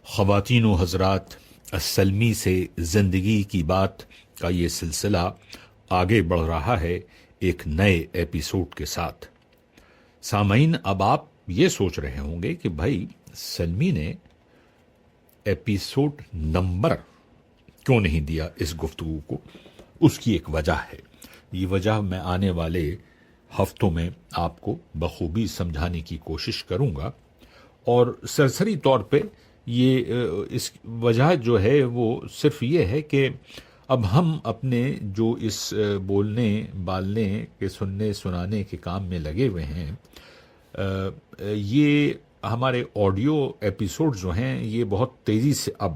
خواتین و حضرات، السلمی سے زندگی کی بات کا یہ سلسلہ آگے بڑھ رہا ہے ایک نئے ایپیسوڈ کے ساتھ۔ سامعین، اب آپ یہ سوچ رہے ہوں گے کہ بھائی سلمی نے ایپیسوڈ نمبر کیوں نہیں دیا اس گفتگو کو؟ اس کی ایک وجہ ہے۔ یہ وجہ میں آنے والے ہفتوں میں آپ کو بخوبی سمجھانے کی کوشش کروں گا، اور سرسری طور پہ یہ اس وجہ جو ہے وہ صرف یہ ہے کہ اب ہم اپنے جو اس بولنے بالنے کے سننے سنانے کے کام میں لگے ہوئے ہیں، یہ ہمارے آڈیو ایپیسوڈ جو ہیں یہ بہت تیزی سے اب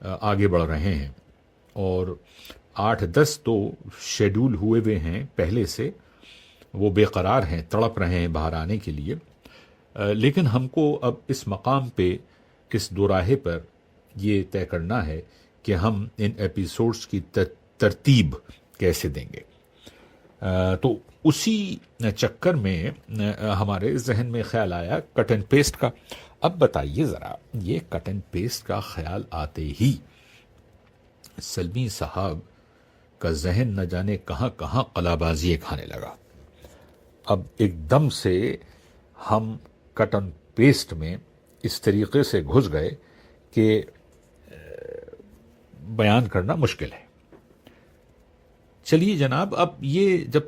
آگے بڑھ رہے ہیں، اور 8-10 تو شیڈول ہوئے ہیں پہلے سے، وہ بے قرار ہیں، تڑپ رہے ہیں باہر آنے کے لیے۔ لیکن ہم کو اب اس مقام پہ، اس دوراہے پر یہ طے کرنا ہے کہ ہم ان ایپیسوڈز کی ترتیب کیسے دیں گے۔ تو اسی چکر میں ہمارے ذہن میں خیال آیا کٹ اینڈ پیسٹ کا۔ اب بتائیے ذرا، یہ کٹ اینڈ پیسٹ کا خیال آتے ہی سلمی صاحب کا ذہن نہ جانے کہاں کہاں قلع بازی کھانے لگا۔ اب ایک دم سے ہم کٹ اینڈ پیسٹ میں اس طریقے سے گھس گئے کہ بیان کرنا مشکل ہے۔ چلیے جناب، اب یہ جب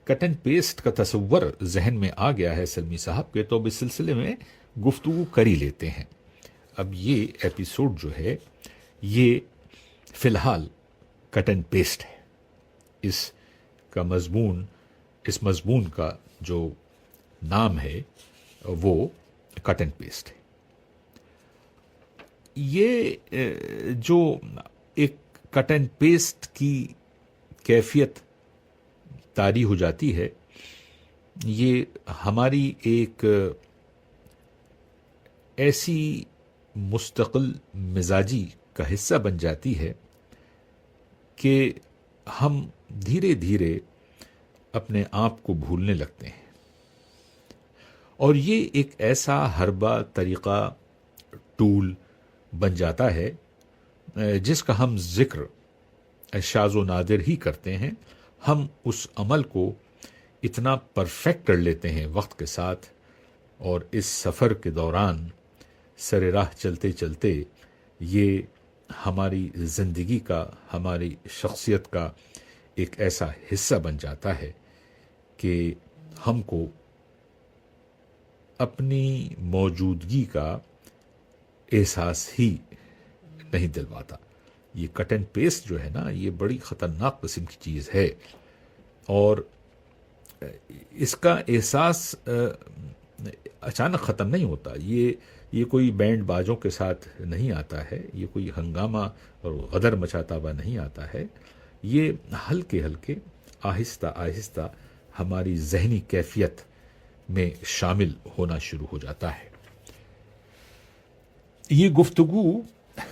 کٹ اینڈ پیسٹ کا تصور ذہن میں آ گیا ہے سلمی صاحب کے، تو اب اس سلسلے میں گفتگو کر ہی لیتے ہیں۔ اب یہ ایپیسوڈ جو ہے یہ فی الحال کٹ اینڈ پیسٹ ہے۔ اس مضمون کا جو نام ہے وہ کٹ اینڈ پیسٹ ہے۔ یہ جو ایک کٹ اینڈ پیسٹ کی کیفیت طاری ہو جاتی ہے، یہ ہماری ایک ایسی مستقل مزاجی کا حصہ بن جاتی ہے کہ ہم دھیرے دھیرے اپنے آپ کو بھولنے لگتے ہیں، اور یہ ایک ایسا حربہ طریقہ ٹول بن جاتا ہے جس کا ہم ذکر شاذ و نادر ہی کرتے ہیں۔ ہم اس عمل کو اتنا پرفیکٹ کر لیتے ہیں وقت کے ساتھ، اور اس سفر کے دوران سر راہ چلتے چلتے یہ ہماری زندگی کا، ہماری شخصیت کا ایک ایسا حصہ بن جاتا ہے کہ ہم کو اپنی موجودگی کا احساس ہی نہیں دلواتا۔ یہ کٹ اینڈ پیسٹ جو ہے نا، یہ بڑی خطرناک قسم کی چیز ہے، اور اس کا احساس اچانک ختم نہیں ہوتا۔ یہ کوئی بینڈ باجوں کے ساتھ نہیں آتا ہے، یہ کوئی ہنگامہ اور غدر مچاتا ہوا نہیں آتا ہے۔ یہ ہلکے ہلکے، آہستہ آہستہ ہماری ذہنی کیفیت میں شامل ہونا شروع ہو جاتا ہے۔ یہ گفتگو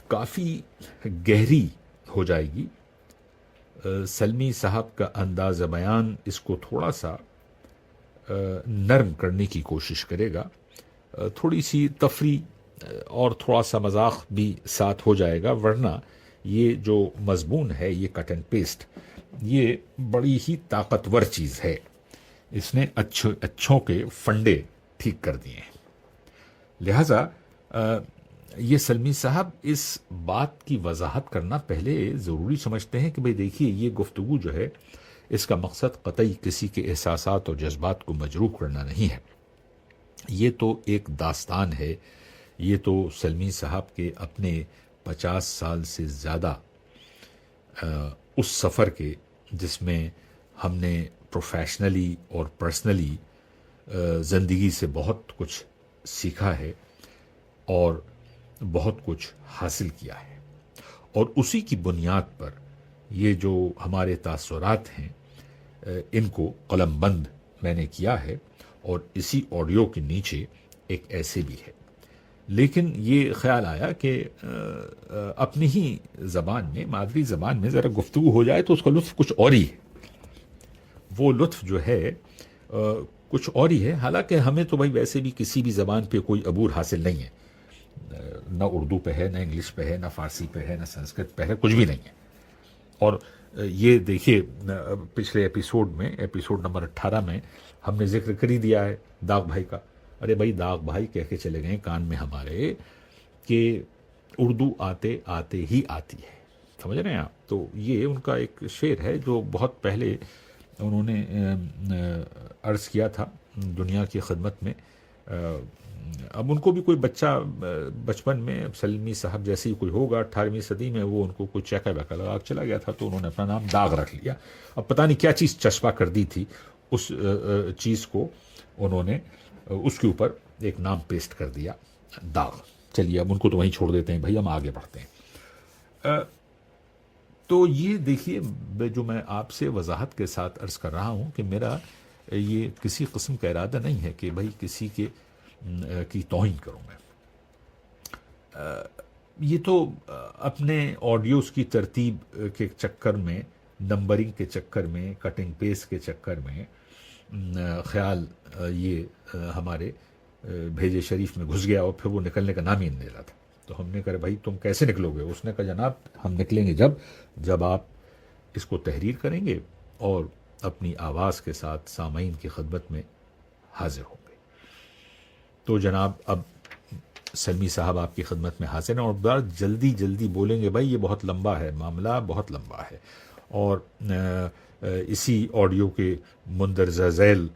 کافی گہری ہو جائے گی۔ سلمی صاحب کا انداز بیان اس کو تھوڑا سا نرم کرنے کی کوشش کرے گا، تھوڑی سی تفریح اور تھوڑا سا مذاق بھی ساتھ ہو جائے گا، ورنہ یہ جو مضمون ہے، یہ کٹ اینڈ پیسٹ، یہ بڑی ہی طاقتور چیز ہے۔ اس نے اچھوں کے فنڈے ٹھیک کر دیے ہیں۔ لہذا یہ سلمی صاحب اس بات کی وضاحت کرنا پہلے ضروری سمجھتے ہیں کہ بھئی دیکھیے، یہ گفتگو جو ہے اس کا مقصد قطعی کسی کے احساسات اور جذبات کو مجروح کرنا نہیں ہے۔ یہ تو ایک داستان ہے، یہ تو سلمی صاحب کے اپنے 50 سال سے زیادہ اس سفر کے، جس میں ہم نے پروفیشنلی اور پرسنلی زندگی سے بہت کچھ سیکھا ہے اور بہت کچھ حاصل کیا ہے، اور اسی کی بنیاد پر یہ جو ہمارے تاثرات ہیں ان کو قلم بند میں نے کیا ہے، اور اسی آڈیو کے نیچے ایک ایسے بھی ہے۔ لیکن یہ خیال آیا کہ اپنی ہی زبان میں، مادری زبان میں ذرا گفتگو ہو جائے تو اس کا لطف کچھ اور ہی ہے۔ وہ لطف جو ہے کچھ اور ہی ہے۔ حالانکہ ہمیں تو بھائی ویسے بھی کسی بھی زبان پہ کوئی عبور حاصل نہیں ہے، نہ اردو پہ ہے، نہ انگلش پہ ہے، نہ فارسی پہ ہے، نہ سنسکرت پہ ہے، کچھ بھی نہیں ہے۔ اور یہ دیکھیے پچھلے ایپیسوڈ میں، ایپیسوڈ نمبر 18 میں ہم نے ذکر کر ہی دیا ہے داغ بھائی کا۔ ارے بھائی داغ بھائی کہہ کے چلے گئے کان میں ہمارے کہ اردو آتے آتے ہی آتی ہے، سمجھ رہے ہیں آپ؟ تو یہ ان کا ایک شعر ہے جو بہت پہلے انہوں نے عرض کیا تھا دنیا کی خدمت میں۔ اب ان کو بھی کوئی بچہ بچپن میں سلمی صاحب جیسے ہی کوئی ہوگا 18ویں صدی میں، وہ ان کو کوئی چیکا بیکا لگا کے چلا گیا تھا، تو انہوں نے اپنا نام داغ رکھ لیا۔ اب پتہ نہیں کیا چیز چسپا کر دی تھی، اس چیز کو انہوں نے اس کے اوپر ایک نام پیسٹ کر دیا، داغ۔ چلیے اب ان کو تو وہیں چھوڑ دیتے ہیں بھائی، ہم آگے بڑھتے ہیں۔ تو یہ دیکھیے جو میں آپ سے وضاحت کے ساتھ عرض کر رہا ہوں کہ میرا یہ کسی قسم کا ارادہ نہیں ہے کہ بھائی کسی کی توہین کروں میں۔ یہ تو اپنے آڈیوز کی ترتیب کے چکر میں، نمبرنگ کے چکر میں، کٹنگ پیسٹ کے چکر میں خیال یہ ہمارے بھیجے شریف میں گھس گیا، اور پھر وہ نکلنے کا نام ہی نہیں لے رہا تھا۔ تو ہم نے کہا بھائی تم کیسے نکلو گے؟ اس نے کہا جناب ہم نکلیں گے جب آپ اس کو تحریر کریں گے اور اپنی آواز کے ساتھ سامعین کی خدمت میں حاضر ہوں گے۔ تو جناب اب سلمی صاحب آپ کی خدمت میں حاضر ہیں، اور بہت جلدی بولیں گے بھائی، یہ بہت لمبا ہے معاملہ، بہت لمبا ہے، اور اسی آڈیو کے مندرجہ ذیل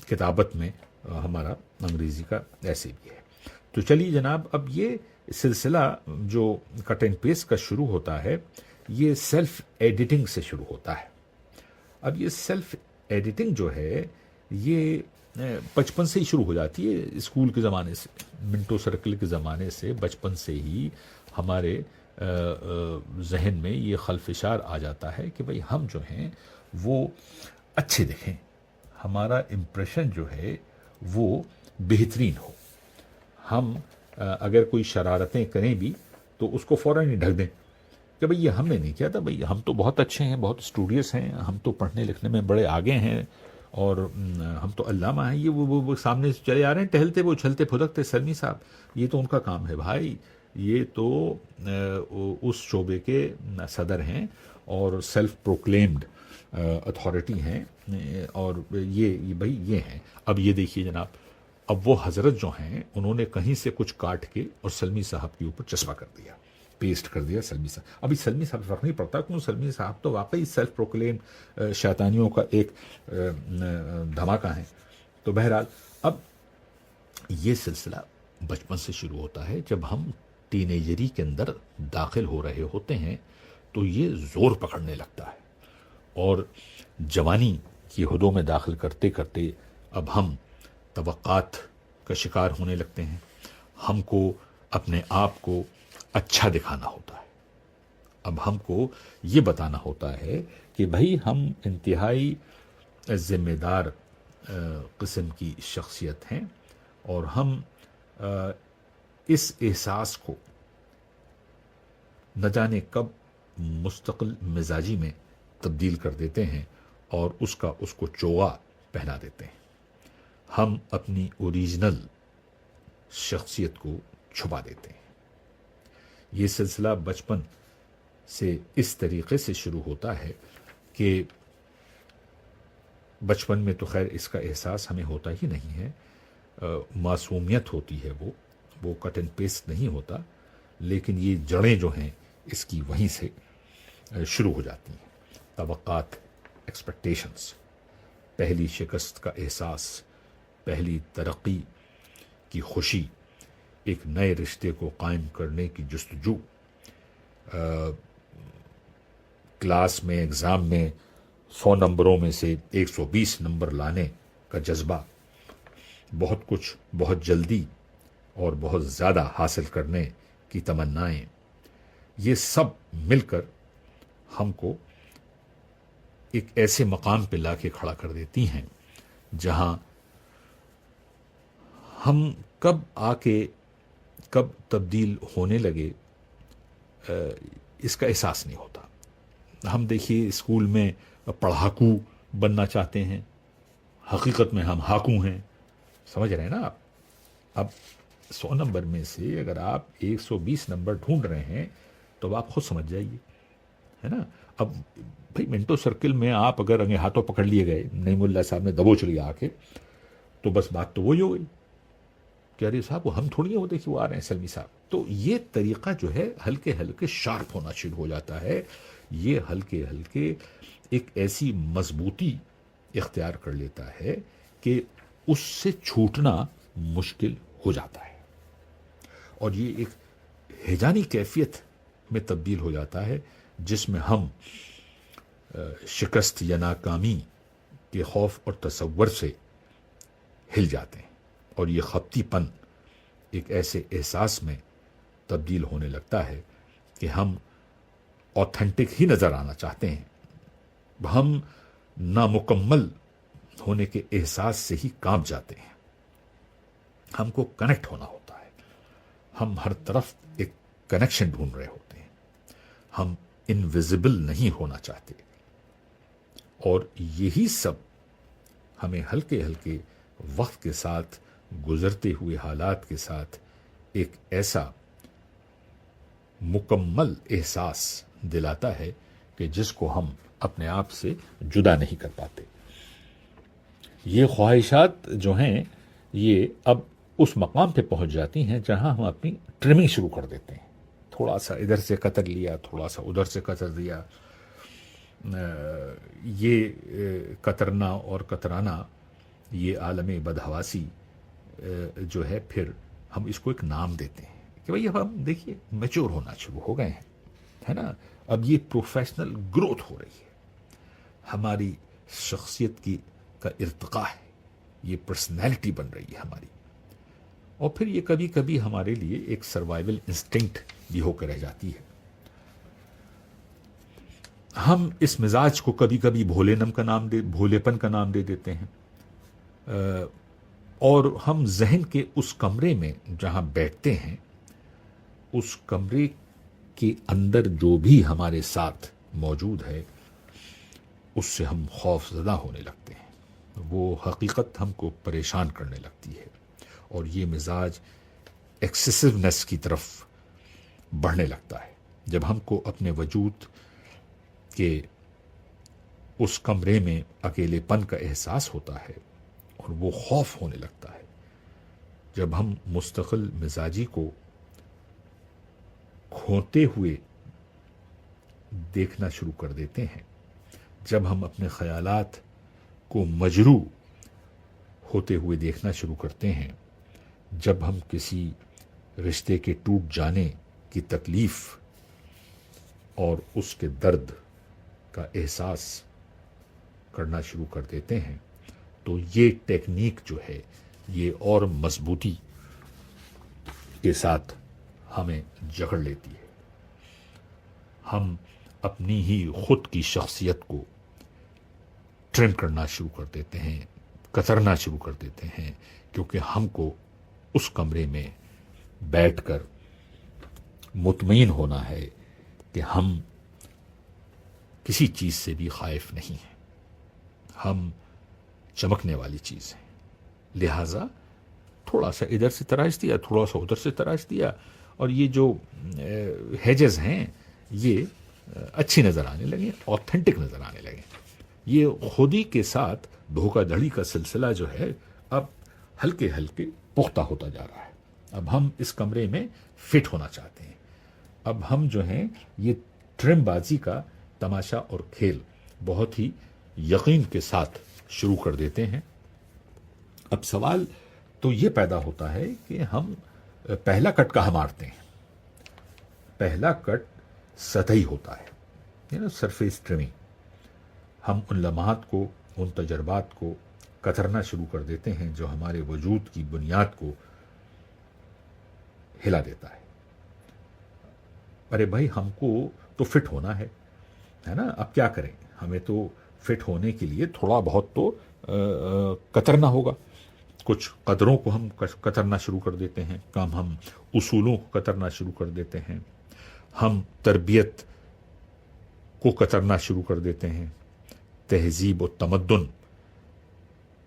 کتابت میں ہمارا انگریزی کا ایسے بھی ہے۔ تو چلیے جناب اب یہ سلسلہ جو کٹ اینڈ پیسٹ کا شروع ہوتا ہے، یہ سیلف ایڈیٹنگ سے شروع ہوتا ہے۔ اب یہ سیلف ایڈیٹنگ جو ہے یہ بچپن سے ہی شروع ہو جاتی ہے، اسکول کے زمانے سے، منٹو سرکل کے زمانے سے، بچپن سے ہی ہمارے ذہن میں یہ خلفشار آ جاتا ہے کہ بھئی ہم جو ہیں وہ اچھے دکھیں، ہمارا امپریشن جو ہے وہ بہترین ہو، ہم اگر کوئی شرارتیں کریں بھی تو اس کو فوراً ہی ڈھک دیں کہ بھئی یہ ہم نے نہیں کیا تھا، بھئی ہم تو بہت اچھے ہیں، بہت اسٹوڈیس ہیں، ہم تو پڑھنے لکھنے میں بڑے آگے ہیں، اور ہم تو علامہ ہیں۔ یہ وہ سامنے سے چلے آ رہے ہیں ٹہلتے، وہ چھلتے پھدکتے سلمی صاحب، یہ تو ان کا کام ہے بھائی، یہ تو اس شعبے کے صدر ہیں اور سیلف پروکلیمڈ اتھارٹی ہیں، اور یہ بھائی یہ ہیں۔ اب یہ دیکھیے جناب، اب وہ حضرت جو ہیں انہوں نے کہیں سے کچھ کاٹ کے اور سلمی صاحب کے اوپر چسپا کر دیا، پیسٹ کر دیا سلمی صاحب۔ ابھی سلمی صاحب فرق نہیں پڑتا کیوں، سلمی صاحب تو واقعی سیلف پروکلیم شیطانیوں کا ایک دھماکہ ہے۔ تو بہرحال اب یہ سلسلہ بچپن سے شروع ہوتا ہے، جب ہم ٹین ایجری کے اندر داخل ہو رہے ہوتے ہیں تو یہ زور پکڑنے لگتا ہے، اور جوانی کی حدوں میں داخل کرتے کرتے اب ہم توقعات کا شکار ہونے لگتے ہیں، ہم کو اپنے آپ کو اچھا دکھانا ہوتا ہے، اب ہم کو یہ بتانا ہوتا ہے کہ بھائی ہم انتہائی ذمہ دار قسم کی شخصیت ہیں، اور ہم اس احساس کو نہ جانے کب مستقل مزاجی میں تبدیل کر دیتے ہیں اور اس کو چوغا پہنا دیتے ہیں، ہم اپنی اوریجنل شخصیت کو چھپا دیتے ہیں۔ یہ سلسلہ بچپن سے اس طریقے سے شروع ہوتا ہے کہ بچپن میں تو خیر اس کا احساس ہمیں ہوتا ہی نہیں ہے، معصومیت ہوتی ہے، وہ کٹ اینڈ پیسٹ نہیں ہوتا، لیکن یہ جڑیں جو ہیں اس کی وہیں سے شروع ہو جاتی ہیں۔ توقعات، ایکسپیکٹیشنز، پہلی شکست کا احساس، پہلی ترقی کی خوشی، ایک نئے رشتے کو قائم کرنے کی جستجو، کلاس میں ایگزام میں 100 نمبروں میں سے 120 نمبر لانے کا جذبہ، بہت کچھ بہت جلدی اور بہت زیادہ حاصل کرنے کی تمنائیں، یہ سب مل کر ہم کو ایک ایسے مقام پہ لا کے کھڑا کر دیتی ہیں جہاں ہم کب آ کے کب تبدیل ہونے لگے اس کا احساس نہیں ہوتا۔ ہم دیکھیے اسکول میں پڑھاکو بننا چاہتے ہیں، حقیقت میں ہم ہاکو ہیں، سمجھ رہے ہیں نا آپ؟ اب 100 نمبر میں سے اگر آپ 120 نمبر ڈھونڈ رہے ہیں تو آپ خود سمجھ جائیے، ہے نا. اب بھائی منٹو سرکل میں آپ اگر انگے ہاتھوں پکڑ لیے گئے، نعیم اللہ صاحب نے دبوچ لیا آ کے، تو بس بات تو وہی ہو گئی کہ ارے صاحب وہ ہم تھوڑی ہوتے کہ وہ آ رہے ہیں سلمی صاحب. تو یہ طریقہ جو ہے ہلکے ہلکے شارپ ہونا شروع ہو جاتا ہے. یہ ہلکے ہلکے ایک ایسی مضبوطی اختیار کر لیتا ہے کہ اس سے چھوٹنا مشکل ہو جاتا ہے، اور یہ ایک ہیجانی کیفیت میں تبدیل ہو جاتا ہے جس میں ہم شکست یا ناکامی کے خوف اور تصور سے ہل جاتے ہیں، اور یہ خپتی پن ایک ایسے احساس میں تبدیل ہونے لگتا ہے کہ ہم اوتھینٹک ہی نظر آنا چاہتے ہیں. ہم نامکمل ہونے کے احساس سے ہی کانپ جاتے ہیں. ہم کو کنیکٹ ہونا ہوتا ہے. ہم ہر طرف ایک کنیکشن ڈھونڈ رہے ہوتے ہیں. ہم انویزیبل نہیں ہونا چاہتے. اور یہی سب ہمیں ہلکے ہلکے وقت کے ساتھ گزرتے ہوئے حالات کے ساتھ ایک ایسا مکمل احساس دلاتا ہے کہ جس کو ہم اپنے آپ سے جدا نہیں کر پاتے. یہ خواہشات جو ہیں یہ اب اس مقام پہ پہنچ جاتی ہیں جہاں ہم اپنی ٹرمنگ شروع کر دیتے ہیں. تھوڑا سا ادھر سے قطر لیا، تھوڑا سا ادھر سے قطر دیا. یہ قطرنا اور قطرانا، یہ عالم بدحواسی جو ہے، پھر ہم اس کو ایک نام دیتے ہیں کہ بھئی اب ہم دیکھیے میچور ہونا شروع ہو گئے ہیں، ہے نا. اب یہ پروفیشنل گروتھ ہو رہی ہے، ہماری شخصیت کا ارتقاء ہے، یہ پرسنالٹی بن رہی ہے ہماری. اور پھر یہ کبھی کبھی ہمارے لیے ایک سروائیول انسٹنکٹ بھی ہو کر رہ جاتی ہے. ہم اس مزاج کو کبھی کبھی بھولے پن کا نام دے دیتے ہیں، اور ہم ذہن کے اس کمرے میں جہاں بیٹھتے ہیں، اس کمرے کے اندر جو بھی ہمارے ساتھ موجود ہے اس سے ہم خوف زدہ ہونے لگتے ہیں. وہ حقیقت ہم کو پریشان کرنے لگتی ہے، اور یہ مزاج ایکسیسونیس کی طرف بڑھنے لگتا ہے. جب ہم کو اپنے وجود کے اس کمرے میں اکیلے پن کا احساس ہوتا ہے اور وہ خوف ہونے لگتا ہے، جب ہم مستقل مزاجی کو کھوتے ہوئے دیکھنا شروع کر دیتے ہیں، جب ہم اپنے خیالات کو مجروح ہوتے ہوئے دیکھنا شروع کرتے ہیں، جب ہم کسی رشتے کے ٹوٹ جانے کی تکلیف اور اس کے درد کا احساس کرنا شروع کر دیتے ہیں، تو یہ ٹیکنیک جو ہے یہ اور مضبوطی کے ساتھ ہمیں جکڑ لیتی ہے. ہم اپنی ہی خود کی شخصیت کو ٹرم کرنا شروع کر دیتے ہیں، کترنا شروع کر دیتے ہیں، کیونکہ ہم کو اس کمرے میں بیٹھ کر مطمئن ہونا ہے کہ ہم کسی چیز سے بھی خائف نہیں ہیں، ہم چمکنے والی چیز ہیں. لہٰذا تھوڑا سا ادھر سے تراش دیا، تھوڑا سا ادھر سے تراش دیا، اور یہ جو ہیجز ہیں یہ اچھی نظر آنے لگیں، آتھینٹک نظر آنے لگیں. یہ خودی کے ساتھ دھوکہ دھڑی کا سلسلہ جو ہے اب ہلکے ہلکے پختہ ہوتا جا رہا ہے. اب ہم اس کمرے میں فٹ ہونا چاہتے ہیں. اب ہم جو ہیں یہ ٹرم بازی کا تماشا اور کھیل بہت ہی یقین کے ساتھ شروع کر دیتے ہیں. اب سوال تو یہ پیدا ہوتا ہے کہ ہم پہلا کٹ کہاں مارتے ہیں. پہلا کٹ سطحی ہوتا ہے، سرفیس ٹرمنگ. ہم ان لمحات کو، ان تجربات کو کترنا شروع کر دیتے ہیں جو ہمارے وجود کی بنیاد کو ہلا دیتا ہے. ارے بھائی ہم کو تو فٹ ہونا ہے نا، اب کیا کریں، ہمیں تو فٹ ہونے کے لیے تھوڑا بہت تو کترنا ہوگا. کچھ قدروں کو ہم کترنا شروع کر دیتے ہیں، ہم اصولوں کو کترنا شروع کر دیتے ہیں، ہم تربیت کو کترنا شروع کر دیتے ہیں، تہذیب و تمدن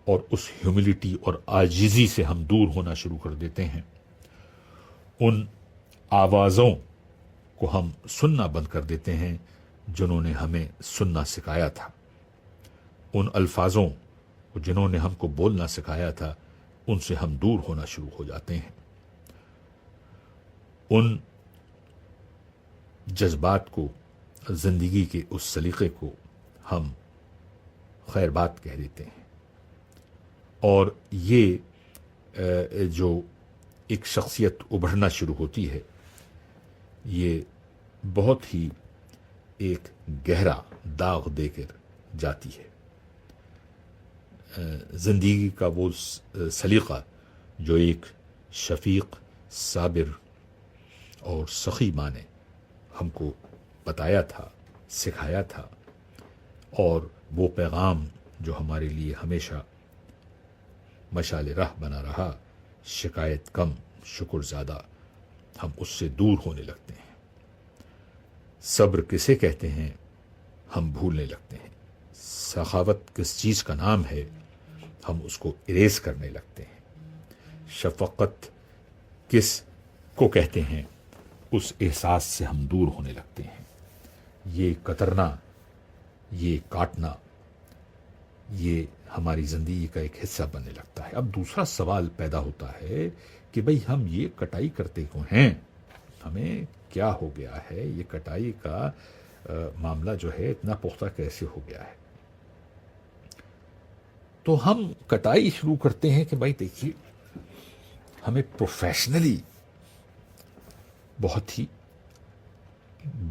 اور اس ہیوملٹی اور عاجزی سے ہم دور ہونا شروع کر دیتے ہیں. ان آوازوں کو ہم سننا بند کر دیتے ہیں جنہوں نے ہمیں سننا سکھایا تھا، ان الفاظوں کو جنہوں نے ہم کو بولنا سکھایا تھا، ان سے ہم دور ہونا شروع ہو جاتے ہیں، ان جذبات کو، زندگی کے اس سلیقے کو ہم خیر بات کہہ دیتے ہیں، اور یہ جو ایک شخصیت ابھرنا شروع ہوتی ہے، یہ بہت ہی ایک گہرا داغ دے کر جاتی ہے۔ زندگی کا وہ سلیقہ جو ایک شفیق، صابر اور سخی ماں نے ہم کو بتایا تھا، سکھایا تھا، اور وہ پیغام جو ہمارے لیے ہمیشہ مشعل راہ بنا رہا، شکایت کم شکر زیادہ، ہم اس سے دور ہونے لگتے ہیں۔ صبر کسے کہتے ہیں ہم بھولنے لگتے ہیں، سخاوت کس چیز کا نام ہے ہم اس کو اریز کرنے لگتے ہیں، شفقت کس کو کہتے ہیں اس احساس سے ہم دور ہونے لگتے ہیں۔ یہ کترنا، یہ کاٹنا، یہ ہماری زندگی کا ایک حصہ بننے لگتا ہے۔ اب دوسرا سوال پیدا ہوتا ہے کہ بھئی ہم یہ کٹائی کرتے کیوں ہیں، ہمیں کیا ہو گیا ہے، یہ کٹائی کا معاملہ جو ہے اتنا پختہ کیسے ہو گیا ہے؟ تو ہم کٹائی شروع کرتے ہیں کہ بھائی دیکھیے، ہمیں پروفیشنلی بہت ہی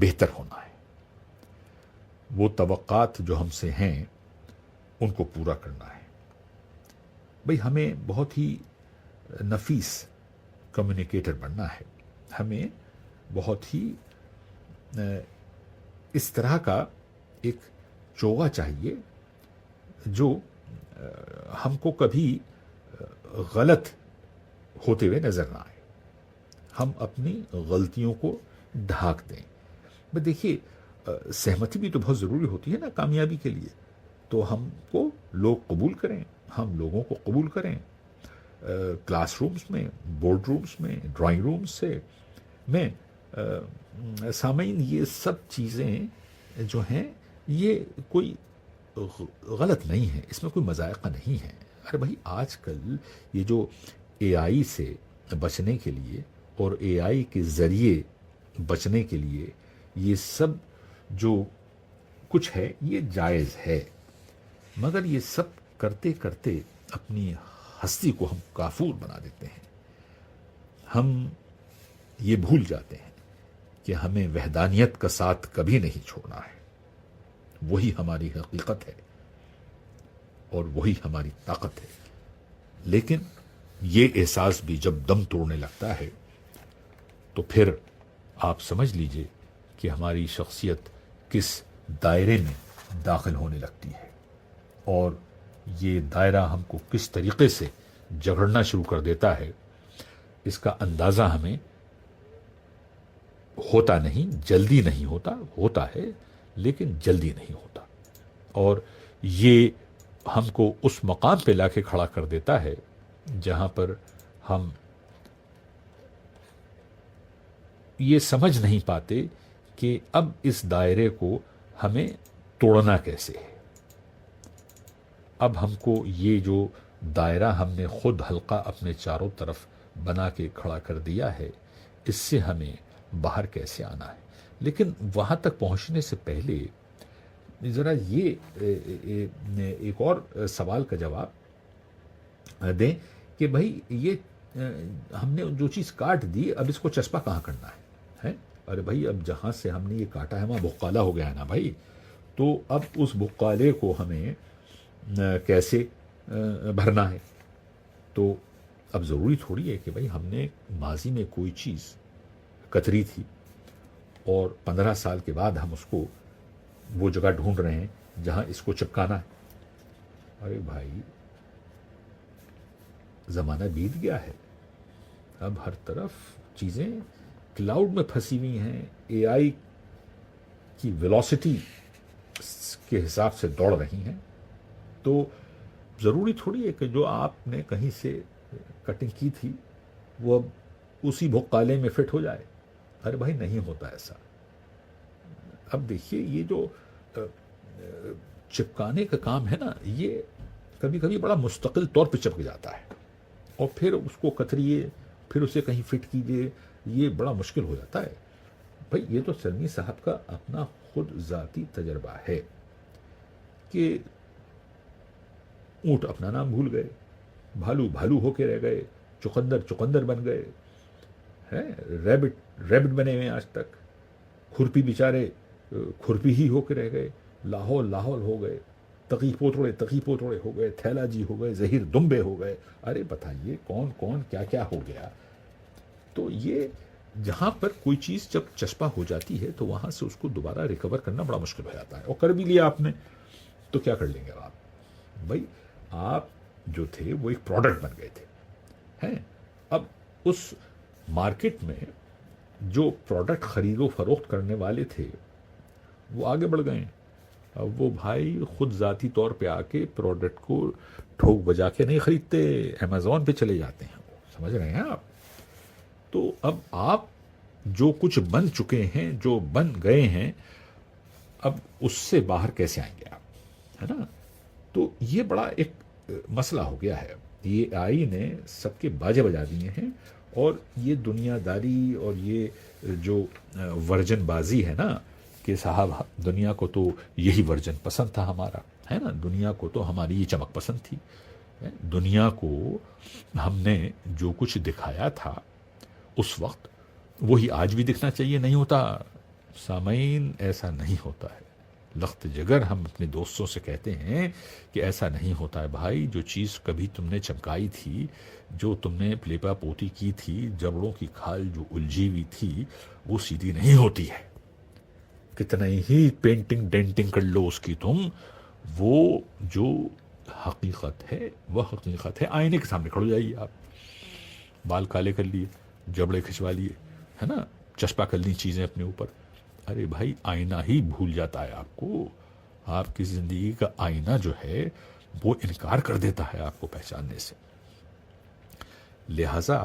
بہتر ہونا ہے، وہ توقعات جو ہم سے ہیں ان کو پورا کرنا ہے، بھئی ہمیں بہت ہی نفیس کمیونیکیٹر بننا ہے، ہمیں بہت ہی اس طرح کا ایک چوغا چاہیے جو ہم کو کبھی غلط ہوتے ہوئے نظر نہ آئے، ہم اپنی غلطیوں کو ڈھانک دیں۔ بس دیکھیے، سہمتی بھی تو بہت ضروری ہوتی ہے نا کامیابی کے لیے، تو ہم کو لوگ قبول کریں، ہم لوگوں کو قبول کریں، کلاس رومز میں، بورڈ رومز میں، ڈرائنگ رومز میں سامعین، یہ سب چیزیں جو ہیں یہ کوئی غلط نہیں ہے، اس میں کوئی مذائقہ نہیں ہے۔ ارے بھائی آج کل یہ جو اے آئی سے بچنے کے لیے اور اے آئی کے ذریعے بچنے کے لیے یہ سب جو کچھ ہے یہ جائز ہے، مگر یہ سب کرتے کرتے اپنی ہستی کو ہم کافور بنا دیتے ہیں، ہم یہ بھول جاتے ہیں کہ ہمیں وحدانیت کا ساتھ کبھی نہیں چھوڑنا ہے، وہی ہماری حقیقت ہے اور وہی ہماری طاقت ہے۔ لیکن یہ احساس بھی جب دم توڑنے لگتا ہے تو پھر آپ سمجھ لیجئے کہ ہماری شخصیت کس دائرے میں داخل ہونے لگتی ہے، اور یہ دائرہ ہم کو کس طریقے سے جگڑنا شروع کر دیتا ہے، اس کا اندازہ ہمیں ہوتا نہیں، جلدی نہیں ہوتا، ہوتا ہے لیکن جلدی نہیں ہوتا، اور یہ ہم کو اس مقام پہ لا کے کھڑا کر دیتا ہے جہاں پر ہم یہ سمجھ نہیں پاتے کہ اب اس دائرے کو ہمیں توڑنا کیسے ہے۔ اب ہم کو یہ جو دائرہ ہم نے خود حلقہ اپنے چاروں طرف بنا کے کھڑا کر دیا ہے، اس سے ہمیں باہر کیسے آنا ہے۔ لیکن وہاں تک پہنچنے سے پہلے ذرا یہ ایک اور سوال کا جواب دیں کہ بھائی یہ ہم نے جو چیز کاٹ دی، اب اس کو چسپا کہاں کرنا ہے؟ ارے بھائی اب جہاں سے ہم نے یہ کاٹا ہے وہاں بقالہ ہو گیا ہے نا بھائی، تو اب اس بقالے کو ہمیں کیسے بھرنا ہے؟ تو اب ضروری تھوڑی ہے کہ بھائی ہم نے ماضی میں کوئی چیز کتری تھی اور 15 سال کے بعد ہم اس کو وہ جگہ ڈھونڈ رہے ہیں جہاں اس کو چپکانا ہے۔ ارے بھائی زمانہ بیت گیا ہے، اب ہر طرف چیزیں کلاؤڈ میں پھنسی ہوئی ہیں، اے آئی کی ویلوسٹی کے حساب سے دوڑ رہی ہیں، تو ضروری تھوڑی ہے کہ جو آپ نے کہیں سے کٹنگ کی تھی وہ اب اسی بھوکالے میں فٹ ہو جائے. ارے بھائی نہیں ہوتا ایسا. اب دیکھیے یہ جو چپکانے کا کام ہے نا، یہ کبھی کبھی بڑا مستقل طور پہ چپک جاتا ہے، اور پھر اس کو کتریے، پھر اسے کہیں فٹ کیجیے، یہ بڑا مشکل ہو جاتا ہے. بھائی یہ تو سلمی صاحب کا اپنا خود ذاتی تجربہ ہے کہ اونٹ اپنا نام بھول گئے، بھالو بھالو ہو کے رہ گئے، چقندر چقندر بن گئے ہیں، ریبٹ ریبٹ بنے ہوئے آج تک، کھرپی بیچارے کھرپی ہی ہو کے رہ گئے، لاہور لاہور ہو گئے، تقی پوتڑے ہو گئے، تھیلا جی ہو گئے، زہیر دمبے ہو گئے. ارے بتائیے کون کون کیا کیا ہو گیا. تو یہ جہاں پر کوئی چیز جب چسپاں ہو جاتی ہے تو وہاں سے اس کو دوبارہ ریکور کرنا بڑا مشکل ہو جاتا ہے. اور کر بھی لیا آپ نے تو کیا کر لیں گے آپ. بھائی آپ جو تھے وہ ایک پروڈکٹ بن گئے تھے ہیں. اب اس مارکیٹ میں جو پروڈکٹ خرید و فروخت کرنے والے تھے وہ آگے بڑھ گئے. اب وہ بھائی خود ذاتی طور پہ آ کے پروڈکٹ کو ٹھوک بجا کے نہیں خریدتے، امیزون پہ چلے جاتے ہیں. سمجھ رہے ہیں آپ. تو اب آپ جو کچھ بن چکے ہیں، جو بن گئے ہیں، اب اس سے باہر کیسے آئیں گے آپ، ہے نا. تو یہ بڑا ایک مسئلہ ہو گیا ہے. یہ آئی نے سب کے باجے بجا دیے ہیں، اور یہ دنیا داری اور یہ جو ورجن بازی ہے نا کہ صاحب دنیا کو تو یہی ورجن پسند تھا ہمارا، ہے نا. دنیا کو تو ہماری یہ چمک پسند تھی. دنیا کو ہم نے جو کچھ دکھایا تھا اس وقت وہی آج بھی دکھنا چاہیے. نہیں ہوتا سامعین، ایسا نہیں ہوتا ہے. لخت جگر ہم اپنے دوستوں سے کہتے ہیں کہ ایسا نہیں ہوتا ہے بھائی. جو چیز کبھی تم نے چمکائی تھی، جو تم نے پلیپا پوتی کی تھی، جبڑوں کی کھال جو الجھی ہوئی تھی، وہ سیدھی نہیں ہوتی ہے. کتنا ہی پینٹنگ ڈینٹنگ کر لو اس کی تم، وہ جو حقیقت ہے وہ حقیقت ہے. آئینے کے سامنے کھڑو جائیے آپ، بال کالے کر لیے، جبڑے کھچوا لیے، ہے نا، چسپا کر لی چیزیں اپنے اوپر. ارے بھائی آئینہ ہی بھول جاتا ہے آپ کو. آپ کی زندگی کا آئینہ جو ہے وہ انکار کر دیتا ہے آپ کو پہچاننے سے. لہذا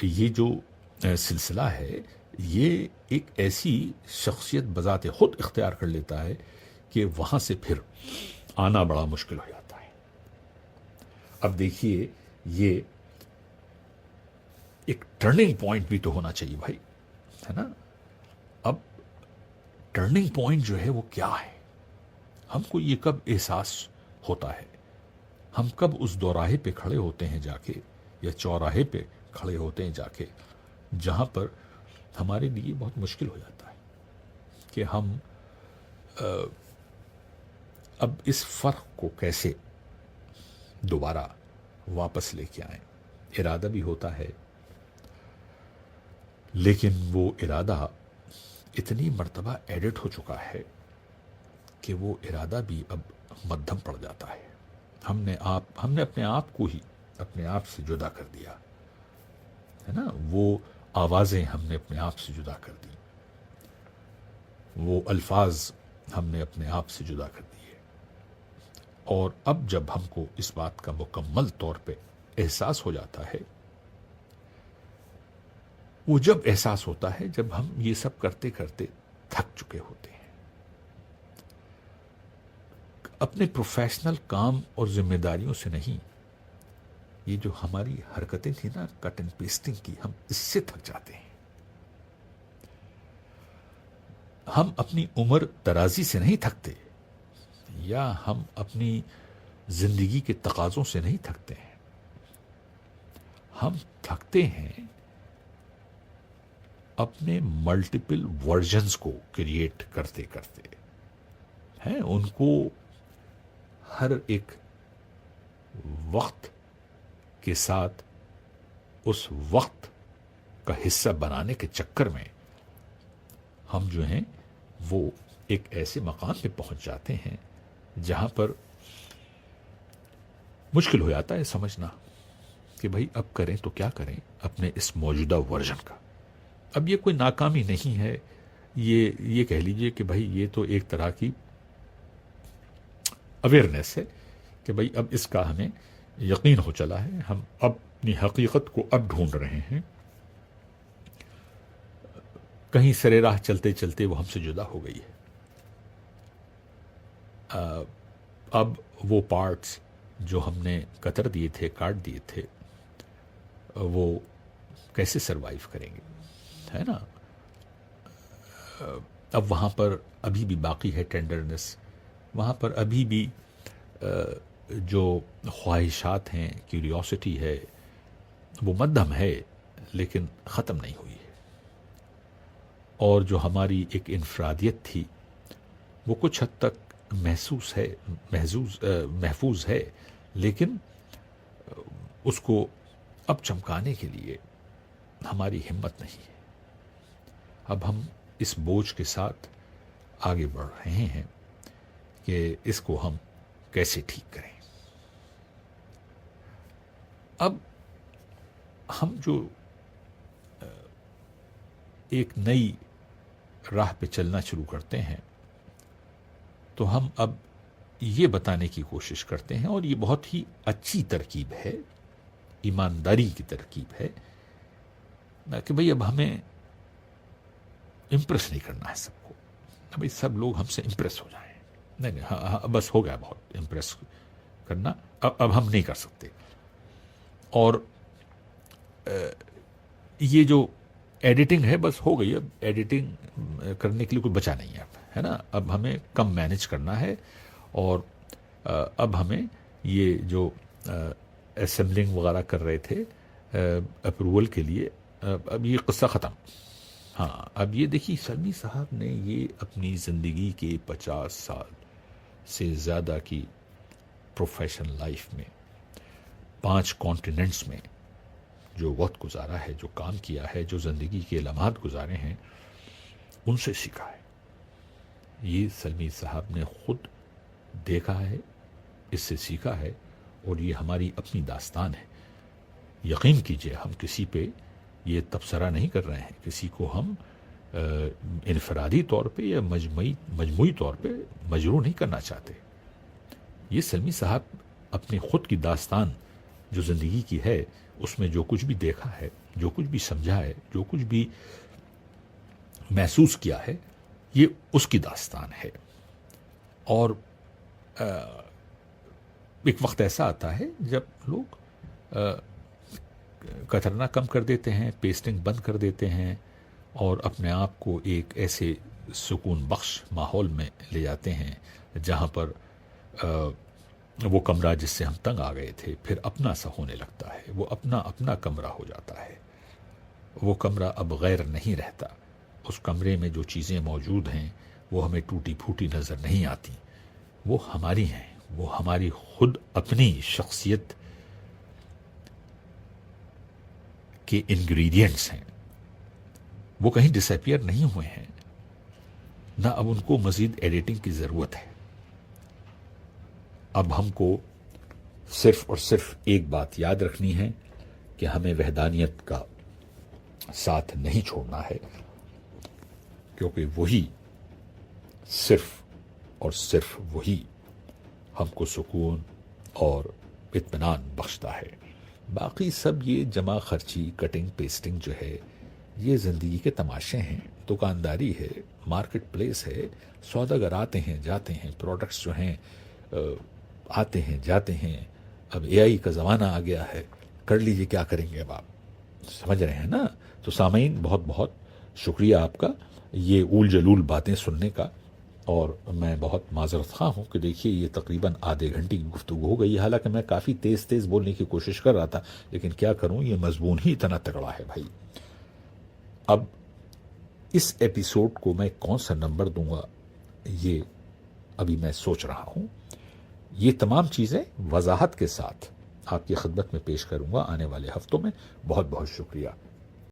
یہ جو سلسلہ ہے یہ ایک ایسی شخصیت بذات خود اختیار کر لیتا ہے کہ وہاں سے پھر آنا بڑا مشکل ہو جاتا ہے. اب دیکھیے یہ ایک ٹرننگ پوائنٹ بھی تو ہونا چاہیے بھائی، ہے نا. اب ٹرننگ پوائنٹ جو ہے وہ کیا ہے، ہم کو یہ کب احساس ہوتا ہے، ہم کب اس دوراہے پہ کھڑے ہوتے ہیں جا کے، یا چوراہے پہ کھڑے ہوتے ہیں جا کے، جہاں پر ہمارے لیے بہت مشکل ہو جاتا ہے کہ ہم اب اس فرق کو کیسے دوبارہ واپس لے کے آئیں. ارادہ بھی ہوتا ہے، لیکن وہ ارادہ اتنی مرتبہ ایڈٹ ہو چکا ہے کہ وہ ارادہ بھی اب مدھم پڑ جاتا ہے. ہم نے اپنے آپ کو ہی اپنے آپ سے جدا کر دیا ہے نا. وہ آوازیں ہم نے اپنے آپ سے جدا کر دی، وہ الفاظ ہم نے اپنے آپ سے جدا کر دیے. اور اب جب ہم کو اس بات کا مکمل طور پہ احساس ہو جاتا ہے، وہ جب احساس ہوتا ہے جب ہم یہ سب کرتے کرتے تھک چکے ہوتے ہیں. اپنے پروفیشنل کام اور ذمہ داریوں سے نہیں، یہ جو ہماری حرکتیں تھیں نا کٹ اینڈ پیسٹنگ کی، ہم اس سے تھک جاتے ہیں. ہم اپنی عمر درازی سے نہیں تھکتے، یا ہم اپنی زندگی کے تقاضوں سے نہیں تھکتے ہیں. ہم تھکتے ہیں اپنے ملٹیپل ورژنز کو کریٹ کرتے کرتے ہیں. ان کو ہر ایک وقت کے ساتھ اس وقت کا حصہ بنانے کے چکر میں ہم جو ہیں وہ ایک ایسے مقام پہ پہنچ جاتے ہیں جہاں پر مشکل ہو جاتا ہے سمجھنا کہ بھائی اب کریں تو کیا کریں اپنے اس موجودہ ورژن کا. اب یہ کوئی ناکامی نہیں ہے، یہ کہہ لیجئے کہ بھائی یہ تو ایک طرح کی اویئرنیس ہے کہ بھائی اب اس کا ہمیں یقین ہو چلا ہے، ہم اپنی حقیقت کو اب ڈھونڈ رہے ہیں. کہیں سرے راہ چلتے چلتے وہ ہم سے جدا ہو گئی ہے. اب وہ پارٹس جو ہم نے قطر دیے تھے، کاٹ دیے تھے، وہ کیسے سروائیو کریں گے، ہے نا. اب وہاں پر ابھی بھی باقی ہے ٹینڈرنس، وہاں پر ابھی بھی جو خواہشات ہیں، کیوریوسٹی ہے، وہ مدھم ہے لیکن ختم نہیں ہوئی ہے. اور جو ہماری ایک انفرادیت تھی وہ کچھ حد تک محفوظ ہے، لیکن اس کو اب چمکانے کے لیے ہماری ہمت نہیں ہے. اب ہم اس بوجھ کے ساتھ آگے بڑھ رہے ہیں کہ اس کو ہم کیسے ٹھیک کریں. اب ہم جو ایک نئی راہ پہ چلنا شروع کرتے ہیں تو ہم اب یہ بتانے کی کوشش کرتے ہیں، اور یہ بہت ہی اچھی ترکیب ہے، ایمانداری کی ترکیب ہے، کہ بھئی اب ہمیں امپریس نہیں کرنا ہے سب کو. بھئی سب لوگ ہم سے امپریس ہو جائیں. نہیں، ہاں بس ہو گیا بہت امپریس کرنا، اب ہم نہیں کر سکتے. اور یہ جو ایڈیٹنگ ہے بس ہو گئی، اب ایڈیٹنگ کرنے کے لیے کوئی بچا نہیں ہے اب، ہے نا. اب ہمیں کم مینج کرنا ہے، اور اب ہمیں یہ جو اسمبلنگ وغیرہ کر رہے تھے اپروول کے لیے، اب یہ قصہ ختم. ہاں اب یہ دیکھیے سلمی صاحب نے یہ اپنی زندگی کے 50 سال سے زیادہ کی پروفیشنل لائف میں 5 کانٹیننٹس میں جو وقت گزارا ہے، جو کام کیا ہے، جو زندگی کے لمحات گزارے ہیں، ان سے سیکھا ہے. یہ سلمی صاحب نے خود دیکھا ہے، اس سے سیکھا ہے، اور یہ ہماری اپنی داستان ہے. یقین کیجئے ہم کسی پہ یہ تبصرہ نہیں کر رہے ہیں، کسی کو ہم انفرادی طور پہ یا مجموعی طور پہ مجروح نہیں کرنا چاہتے. یہ سلمی صاحب اپنی خود کی داستان جو زندگی کی ہے، اس میں جو کچھ بھی دیکھا ہے، جو کچھ بھی سمجھا ہے، جو کچھ بھی محسوس کیا ہے، یہ اس کی داستان ہے. اور ایک وقت ایسا آتا ہے جب لوگ کترنا کم کر دیتے ہیں، پیسٹنگ بند کر دیتے ہیں، اور اپنے آپ کو ایک ایسے سکون بخش ماحول میں لے جاتے ہیں جہاں پر وہ کمرہ جس سے ہم تنگ آ گئے تھے پھر اپنا سا ہونے لگتا ہے. وہ اپنا کمرہ ہو جاتا ہے. وہ کمرہ اب غیر نہیں رہتا. اس کمرے میں جو چیزیں موجود ہیں وہ ہمیں ٹوٹی پھوٹی نظر نہیں آتی، وہ ہماری ہیں، وہ ہماری خود اپنی شخصیت کے انگریڈینٹس ہیں. وہ کہیں ڈس اپیئر نہیں ہوئے ہیں، نہ اب ان کو مزید ایڈیٹنگ کی ضرورت ہے. اب ہم کو صرف اور صرف ایک بات یاد رکھنی ہے کہ ہمیں وحدانیت کا ساتھ نہیں چھوڑنا ہے، کیونکہ وہی صرف اور صرف وہی ہم کو سکون اور اطمینان بخشتا ہے. باقی سب یہ جمع خرچی، کٹنگ پیسٹنگ جو ہے، یہ زندگی کے تماشے ہیں، دکانداری ہے، مارکیٹ پلیس ہے. سوداگر آتے ہیں جاتے ہیں، پروڈکٹس جو ہیں آتے ہیں جاتے ہیں. اب اے آئی کا زمانہ آ گیا ہے، کر لیجئے کیا کریں گے. اب آپ سمجھ رہے ہیں نا. تو سامعین بہت بہت شکریہ آپ کا یہ اول جلول باتیں سننے کا، اور میں بہت معذرت خواہ ہوں کہ دیکھیے یہ تقریباً آدھے گھنٹے کی گفتگو ہو گئی. حالانکہ میں کافی تیز تیز بولنے کی کوشش کر رہا تھا، لیکن کیا کروں، یہ مضمون ہی اتنا تگڑا ہے بھائی. اب اس ایپیسوڈ کو میں کون سا نمبر دوں گا یہ ابھی میں سوچ رہا ہوں. یہ تمام چیزیں وضاحت کے ساتھ آپ کی خدمت میں پیش کروں گا آنے والے ہفتوں میں. بہت بہت شکریہ.